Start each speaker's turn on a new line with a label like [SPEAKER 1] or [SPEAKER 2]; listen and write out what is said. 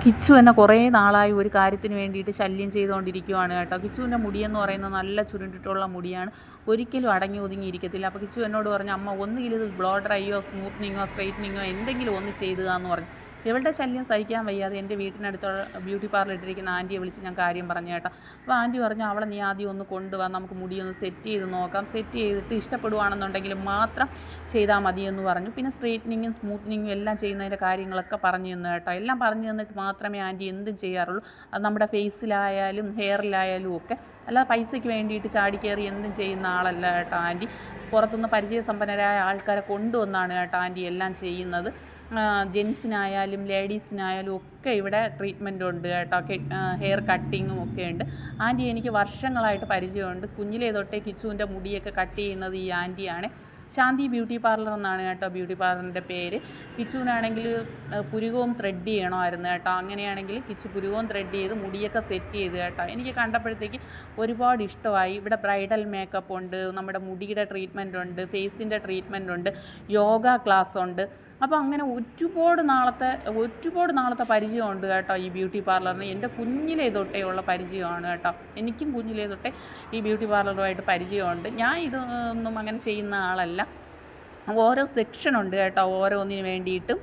[SPEAKER 1] കിച്ചു എന്നെ കുറേ നാളായി ഒരു കാര്യത്തിന് വേണ്ടിയിട്ട് ശല്യം ചെയ്തുകൊണ്ടിരിക്കുകയാണ് കേട്ടോ. കിച്ചുവിൻ്റെ മുടിയെന്ന് പറയുന്നത് നല്ല ചുരുണ്ടിട്ടുള്ള മുടിയാണ്, ഒരിക്കലും അടങ്ങി ഒതുങ്ങിയിരിക്കത്തില്ല. അപ്പോൾ കിച്ചു എന്നോട് പറഞ്ഞു, അമ്മ ഒന്നുകിൽ ഇത് ബ്ലോ ഡ്രൈയോ സ്മൂത്തനിങ്ങോ സ്ട്രെയിറ്റനിങ്ങോ എന്തെങ്കിലും ഒന്ന് ചെയ്തുക എന്ന് പറഞ്ഞു. ഇവളുടെ ശല്യം സഹിക്കാൻ വയ്യാതെ എൻ്റെ വീട്ടിനടുത്തുള്ള ബ്യൂട്ടി പാർലർ ഇട്ടിരിക്കുന്ന ആൻറ്റിയെ വിളിച്ച് ഞാൻ കാര്യം പറഞ്ഞു കേട്ടോ. അപ്പോൾ ആൻറ്റി പറഞ്ഞു, അവളെ നീ ആദ്യം ഒന്ന് കൊണ്ടുപോകാം, നമുക്ക് മുടിയൊന്ന് സെറ്റ് ചെയ്ത് നോക്കാം, സെറ്റ് ചെയ്തിട്ട് ഇഷ്ടപ്പെടുവാണെന്നുണ്ടെങ്കിൽ മാത്രം ചെയ്താൽ മതിയെന്ന് പറഞ്ഞു. പിന്നെ സ്ട്രെയിറ്റനിങ്ങും സ്മൂത്തനിങ്ങും എല്ലാം ചെയ്യുന്നതിൻ്റെ കാര്യങ്ങളൊക്കെ പറഞ്ഞു തന്നു കേട്ടോ. എല്ലാം പറഞ്ഞു തന്നിട്ട് മാത്രമേ ആൻറ്റി എന്തും ചെയ്യാറുള്ളൂ. അത് നമ്മുടെ ഫേസിലായാലും ഹെയറിലായാലും ഒക്കെ. അല്ലാതെ പൈസയ്ക്ക് വേണ്ടിയിട്ട് ചാടിക്കയറി എന്തും ചെയ്യുന്ന ആളല്ല കേട്ടോ ആൻറ്റി. പുറത്തുനിന്ന് പരിചയസമ്പന്നരായ ആൾക്കാരെ കൊണ്ടുവന്നാണ് കേട്ടോ ആൻറ്റി എല്ലാം ചെയ്യുന്നത്. ജെൻസിനായാലും ലേഡീസിനായാലും ഒക്കെ ഇവിടെ ട്രീറ്റ്മെൻ്റ് ഉണ്ട് കേട്ടോ. ഹെയർ കട്ടിങ്ങും ഒക്കെ ഉണ്ട്. ആൻറ്റി എനിക്ക് വർഷങ്ങളായിട്ട് പരിചയമുണ്ട്. കുഞ്ഞിലേ തൊട്ടേ കിച്ചുവിൻ്റെ മുടിയൊക്കെ കട്ട് ചെയ്യുന്നത് ഈ ആൻറ്റിയാണ്. ശാന്തി ബ്യൂട്ടി പാർലർ എന്നാണ് കേട്ടോ ബ്യൂട്ടി പാർലറിൻ്റെ പേര്. കിച്ചുവിനാണെങ്കിൽ പുരുകവും ത്രെഡ് ചെയ്യണമായിരുന്നു കേട്ടോ. അങ്ങനെയാണെങ്കിൽ കിച്ചു പുരുകവും ത്രെഡ് ചെയ്ത് മുടിയൊക്കെ സെറ്റ് ചെയ്ത് കേട്ടോ. എനിക്ക് കണ്ടപ്പോഴത്തേക്ക് ഒരുപാട് ഇഷ്ടമായി. ഇവിടെ ബ്രൈഡൽ മേക്കപ്പ് ഉണ്ട്, നമ്മുടെ മുടിയുടെ ട്രീറ്റ്മെൻ്റ് ഉണ്ട്, ഫേസിൻ്റെ ട്രീറ്റ്മെൻ്റ് ഉണ്ട്, യോഗ ക്ലാസ് ഉണ്ട്. അപ്പോൾ അങ്ങനെ ഒരുപാട് നാളത്തെ പരിചയമുണ്ട് കേട്ടോ ഈ ബ്യൂട്ടി പാർലറിന്. എൻ്റെ കുഞ്ഞിലേ തൊട്ടേ ഉള്ള പരിചയമാണ് കേട്ടോ. എനിക്കും കുഞ്ഞിലേ തൊട്ടേ ഈ ബ്യൂട്ടി പാർലറുമായിട്ട് പരിചയമുണ്ട്. ഞാൻ ഇതൊന്നും അങ്ങനെ ചെയ്യുന്ന ആളല്ല. ഓരോ സെക്ഷനുണ്ട് കേട്ടോ ഓരോന്നിന് വേണ്ടിയിട്ടും.